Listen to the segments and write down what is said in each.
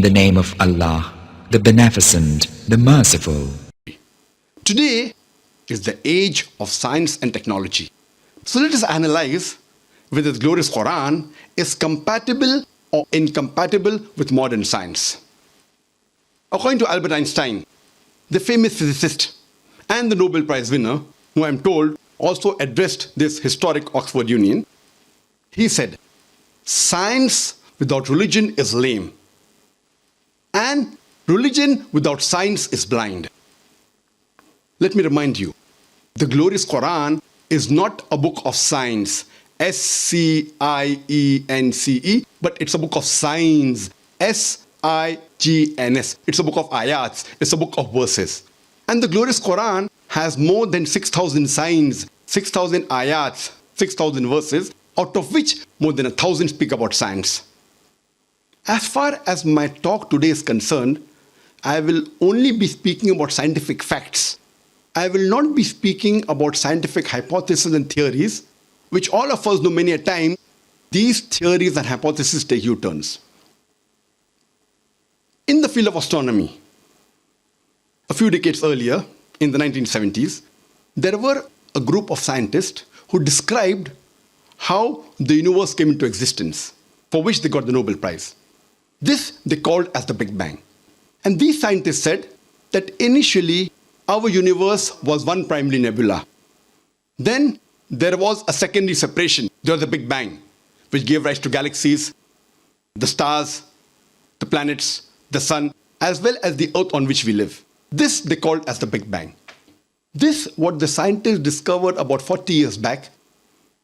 the name of Allah, the Beneficent, the Merciful. Today is the age of science and technology. So let us analyze whether the glorious Quran is compatible or incompatible with modern science. According to Albert Einstein, the famous physicist and the Nobel Prize winner, who I'm told also addressed this historic Oxford Union, he said, "Science without religion is lame, and religion without science is blind." Let me remind you, the glorious Quran is not a book of science, S-C-I-E-N-C-E, but it's a book of signs, S-I-G-N-S. It's a book of ayats, it's a book of verses. And the glorious Quran has more than 6,000 signs, 6,000 ayats, 6,000 verses, out of which more than 1,000 speak about science. As far as my talk today is concerned, I will only be speaking about scientific facts. I will not be speaking about scientific hypotheses and theories, which all of us know many a time, these theories and hypotheses take U-turns. In the field of astronomy, a few decades earlier, in the 1970s, there were a group of scientists who described how the universe came into existence, for which they got the Nobel Prize. This they called as the Big Bang. And these scientists said that initially our universe was one primary nebula. Then there was a secondary separation. There was the Big Bang, which gave rise to galaxies, the stars, the planets, the sun, as well as the earth on which we live. This they called as the Big Bang. This, what the scientists discovered about 40 years back,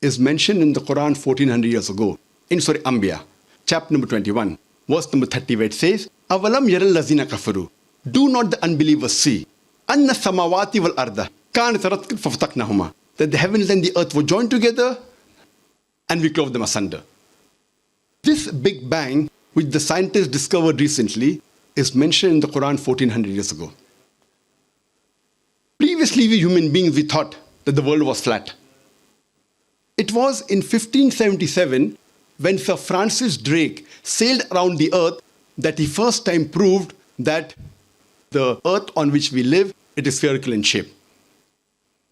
is mentioned in the Quran 1400 years ago, in Surah Anbiya, chapter number 21, verse number 30, where it says, "Avalam yaral lazina kafaru." Do not the unbelievers see, "Anna samawati wal arda kanat ratqan fafataqnahuma," that the heavens and the earth were joined together and we clove them asunder. This Big Bang, which the scientists discovered recently, is mentioned in the Quran 1400 years ago. Previously, we human beings, we thought that the world was flat. It was in 1577 when Sir Francis Drake sailed around the earth that he first time proved that the earth on which we live, it is spherical in shape.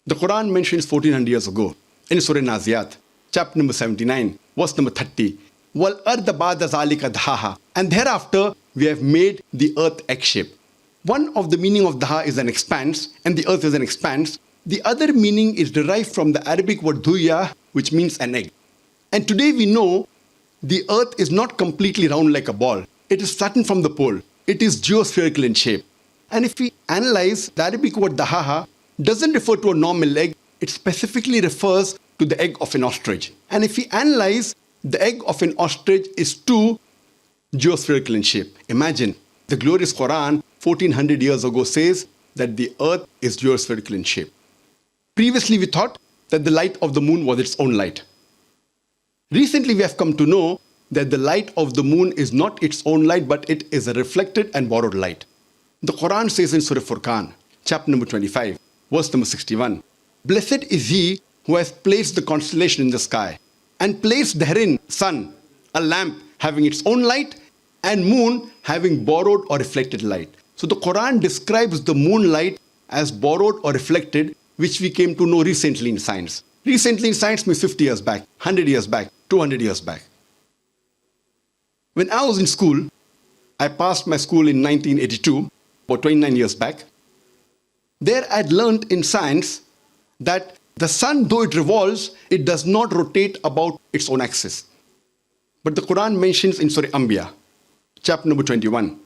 The Quran mentions 1400 years ago in Surah Naziyat, chapter number 79, verse number 30, "Wal arda ba'da zalika dhaha," and thereafter we have made the earth egg-shaped. One of the meaning of daha is an expanse, and the earth is an expanse. The other meaning is derived from the Arabic word dhuya, which means an egg. And today we know the earth is not completely round like a ball. It is flattened from the pole. It is geospherical in shape. And if we analyze, the Arabic word dahaha doesn't refer to a normal egg. It specifically refers to the egg of an ostrich. And if we analyze, the egg of an ostrich is too geospherical in shape. Imagine, the glorious Quran 1400 years ago says that the earth is geospherical in shape. Previously, we thought that the light of the moon was its own light. Recently, we have come to know that the light of the moon is not its own light, but it is a reflected and borrowed light. The Quran says in Surah Furqan, chapter number 25, verse number 61, "Blessed is he who has placed the constellation in the sky and placed therein sun, a lamp having its own light, and moon having borrowed or reflected light." So the Quran describes the moonlight as borrowed or reflected, which we came to know recently in science. Recently in science means 50 years back, 100 years back, 200 years back. When I was in school, I passed my school in 1982, about 29 years back. There I'd learned in science that the sun, though it revolves, it does not rotate about its own axis. But the Quran mentions in Surah Anbiya, chapter number 21,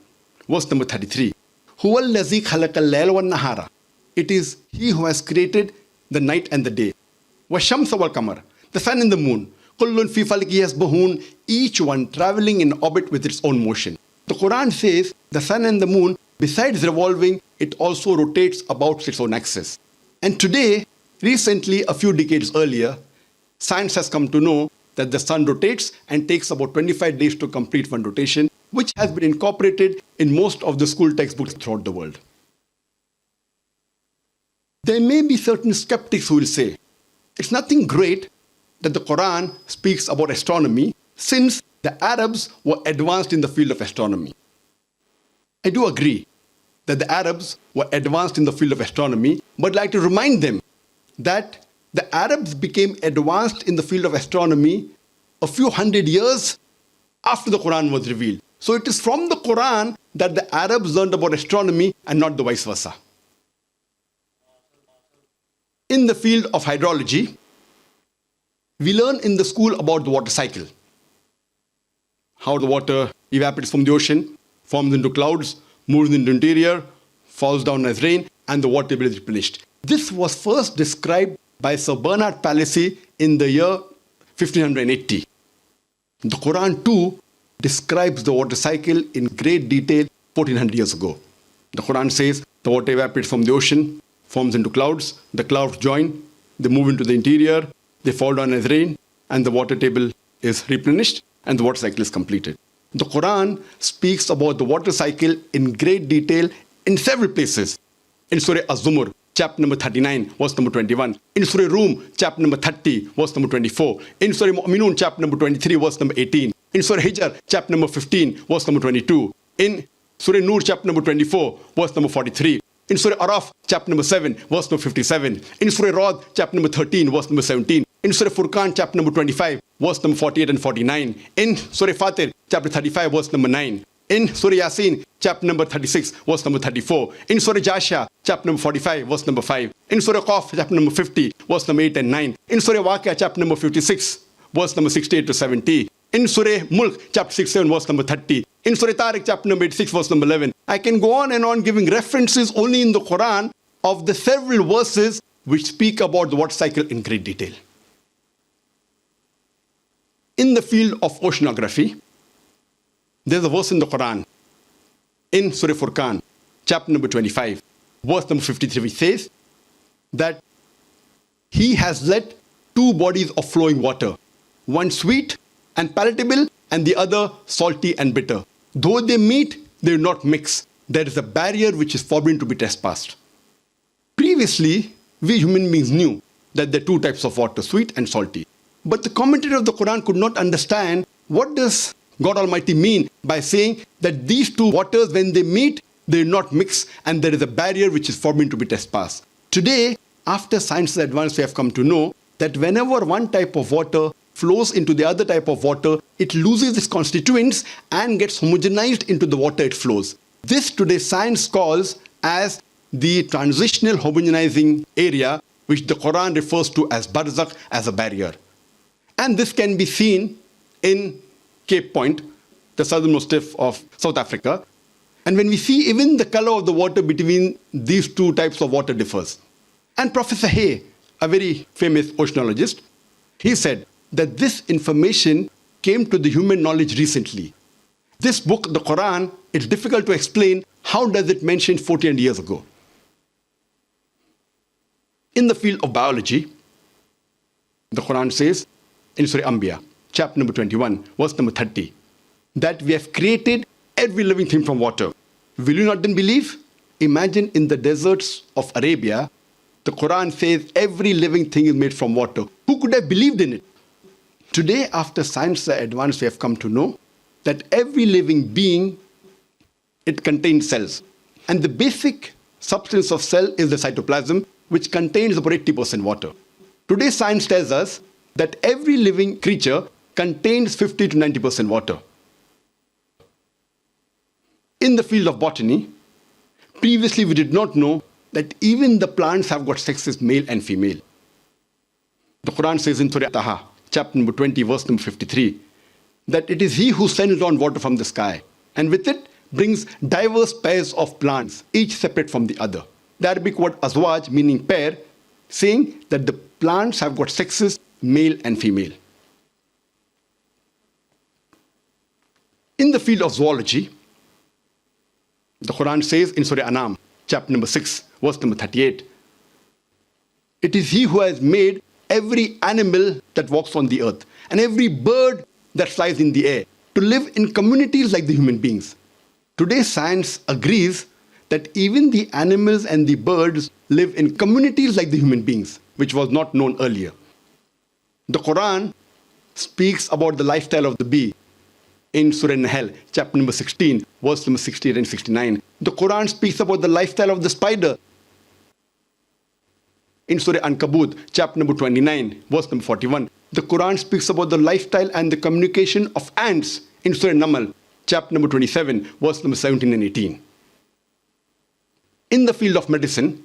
verse number 33, "Huwa allazi khalaqa al-layla wan-nahara." It is he who has created the night and the day. "Wash-shamsa wal-qamar," the sun and the moon. "Kullun fi falaki yasbahun," each one traveling in orbit with its own motion. The Quran says the sun and the moon, besides revolving, it also rotates about its own axis. And today, recently, a few decades earlier, science has come to know that the sun rotates and takes about 25 days to complete one rotation, which has been incorporated in most of the school textbooks throughout the world. There may be certain skeptics who will say, it's nothing great that the Quran speaks about astronomy, since the Arabs were advanced in the field of astronomy. I do agree that the Arabs were advanced in the field of astronomy, but I'd like to remind them that the Arabs became advanced in the field of astronomy a few hundred years after the Quran was revealed. So it is from the Quran that the Arabs learned about astronomy and not the vice versa. In the field of hydrology, we learn in the school about the water cycle. How the water evaporates from the ocean, forms into clouds, moves into interior, falls down as rain, and the water table is replenished. This was first described by Sir Bernard Palissy in the year 1580. The Quran too describes the water cycle in great detail 1400 years ago. The Quran says the water evaporates from the ocean, forms into clouds, the clouds join, they move into the interior, they fall down as rain, and the water table is replenished and the water cycle is completed. The Quran speaks about the water cycle in great detail in several places. In Surah Az-Zumur, chapter number 39, verse number 21. In Surah Rum, chapter number 30, verse number 24. In Surah Mu'minun, chapter number 23, verse number 18. In Surah Hijr, chapter number 15, verse number 22. In Surah Nur, chapter number 24, verse number 43. In Surah Araf, chapter number 7, verse number 57. In Surah Rad, chapter number 13, verse number 17. In Surah Furqan, chapter number 25, verse number 48 and 49. In Surah Fatir, chapter 35, verse number 9. In Surah Yasin, chapter number 36, verse number 34. In Surah Jasha, chapter number 45, verse number 5. In Surah Qaf, chapter number 50, verse number 8 and 9. In Surah Waqia, chapter number 56, verse number 68 to 70. In Surah Mulk, chapter 67, verse number 30. In Surah Tariq, chapter number 86, verse number 11. I can go on and on giving references only in the Quran of the several verses which speak about the water cycle in great detail. In the field of oceanography, there's a verse in the Quran, in Surah Furqan, chapter number 25, verse number 53, which says that He has let two bodies of flowing water, one sweet and palatable, and the other salty and bitter. Though they meet, they will not mix. There is a barrier which is forbidden to be trespassed. Previously, we human beings knew that there are two types of water, sweet and salty. But the commentator of the Quran could not understand what does God Almighty mean by saying that these two waters, when they meet, they will not mix, and there is a barrier which is forbidden to be trespassed. Today, after science advance, we have come to know that whenever one type of water flows into the other type of water, it loses its constituents and gets homogenized into the water it flows. This today science calls as the transitional homogenizing area, which the Quran refers to as barzakh, as a barrier. And this can be seen in Cape Point, the southernmost tip of South Africa. And when we see even the color of the water between these two types of water differs. And Professor Hay, a very famous oceanologist, he said that this information came to the human knowledge recently. This book, the Quran, it's difficult to explain how does it mention 14 years ago. In the field of biology, the Quran says in Surah Anbiya, chapter number 21, verse number 30, that we have created every living thing from water. Will you not then believe? Imagine in the deserts of Arabia, the Quran says every living thing is made from water. Who could have believed in it? Today, after science advanced, we have come to know that every living being, it contains cells. And the basic substance of cell is the cytoplasm, which contains about 80% water. Today, science tells us that every living creature contains 50 to 90% water. In the field of botany, previously we did not know that even the plants have got sexes, male and female. The Quran says in Surah Taha, chapter number 20, verse number 53, that it is He who sends down water from the sky, and with it brings diverse pairs of plants, each separate from the other. The Arabic word azwaj, meaning pair, saying that the plants have got sexes, male and female. In the field of zoology, the Quran says in Surah Anam, chapter number 6, verse number 38, it is He who has made every animal that walks on the earth and every bird that flies in the air to live in communities like the human beings. Today, science agrees that even the animals and the birds live in communities like the human beings, which was not known earlier. The Quran speaks about the lifestyle of the bee, in Surah Nahl, chapter number 16, verse number 68 and 69. The Quran speaks about the lifestyle of the spider in Surah Ankabut, chapter number 29, verse number 41. The Quran speaks about the lifestyle and the communication of ants in Surah Namal, chapter number 27, verse number 17 and 18. In the field of medicine,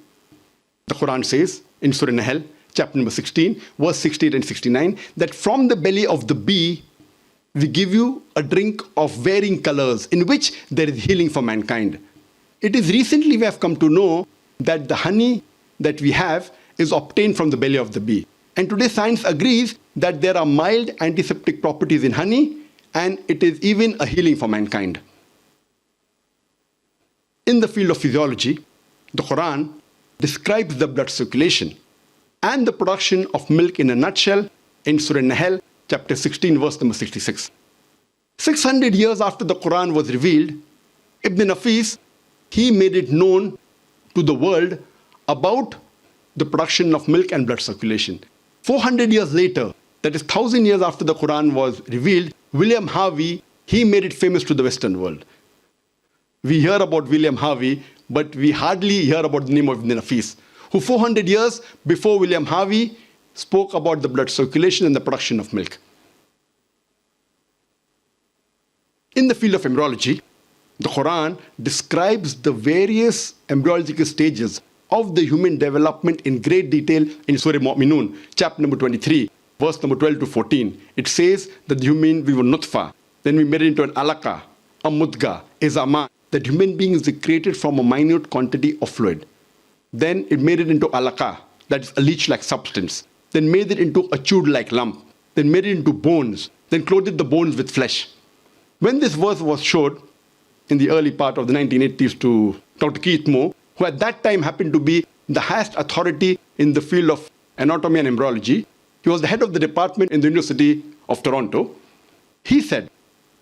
the Quran says in Surah Nahl, chapter number 16, verse 68 and 69, that from the belly of the bee, we give you a drink of varying colors in which there is healing for mankind. It is recently we have come to know that the honey that we have is obtained from the belly of the bee. And today science agrees that there are mild antiseptic properties in honey and it is even a healing for mankind. In the field of physiology, the Quran describes the blood circulation and the production of milk in a nutshell in Surah Nahl, chapter 16, verse number 66. 600 years after the Quran was revealed, Ibn Nafis, he made it known to the world about the production of milk and blood circulation. 400 years later, that is 1,000 years after the Quran was revealed, William Harvey, he made it famous to the Western world. We hear about William Harvey, but we hardly hear about the name of Ibn Nafis, who 400 years before William Harvey spoke about the blood circulation and the production of milk. In the field of embryology, the Quran describes the various embryological stages of the human development in great detail in Surah Mu'minun, chapter number 23, verse number 12 to 14. It says that the human, we were nutfa, then we made it into an alaka, a mudga, a zama, that human beings are created from a minute quantity of fluid. Then it made it into alaka, that is a leech-like substance. Then made it into a chewed-like lump. Then made it into bones. Then clothed the bones with flesh. When this verse was showed in the early part of the 1980s to Dr. Keith Moore, who at that time happened to be the highest authority in the field of anatomy and embryology, he was the head of the department in the University of Toronto, he said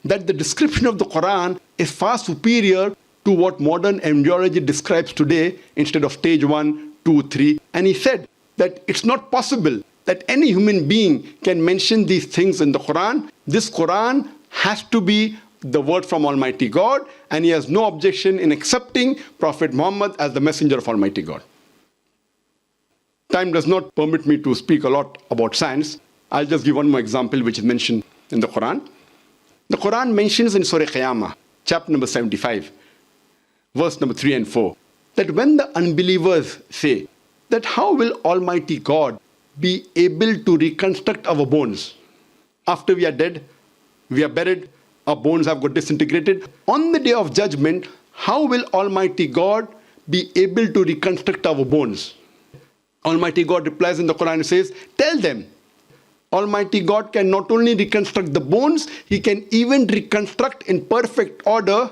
that the description of the Quran is far superior to what modern embryology describes today instead of stage 1, 2, 3. And he said that it's not possible that any human being can mention these things in the Quran. This Quran has to be the word from Almighty God, and he has no objection in accepting Prophet Muhammad as the messenger of Almighty God. Time does not permit me to speak a lot about science. I'll just give one more example which is mentioned in the Quran. The Quran mentions in Surah Qiyamah, chapter number 75, verse number 3 and 4, that when the unbelievers say that how will Almighty God be able to reconstruct our bones after we are dead, we are buried, our bones have got disintegrated. On the day of judgment, how will Almighty God be able to reconstruct our bones? Almighty God replies in the Quran and says, tell them, Almighty God can not only reconstruct the bones, he can even reconstruct in perfect order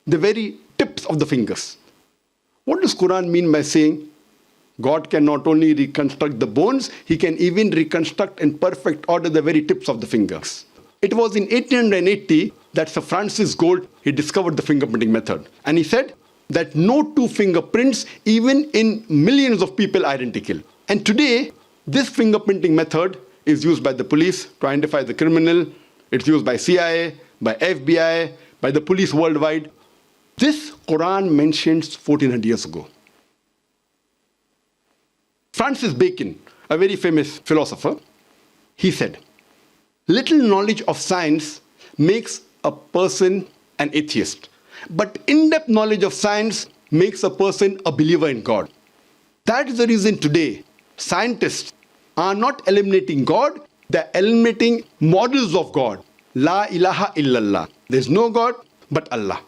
the very tips of the fingers. What does Quran mean by saying God can not only reconstruct the bones, he can even reconstruct in perfect order the very tips of the fingers? It was in 1880 that Sir Francis Gould, he discovered the fingerprinting method. And he said that no two fingerprints, even in millions of people, are identical. And today, this fingerprinting method is used by the police to identify the criminal. It's used by CIA, by FBI, by the police worldwide. This Quran mentions 1400 years ago. Francis Bacon, a very famous philosopher, he said, little knowledge of science makes a person an atheist, but in-depth knowledge of science makes a person a believer in God. That is the reason today scientists are not eliminating God, they're eliminating models of God. La ilaha illallah. There's no God but Allah.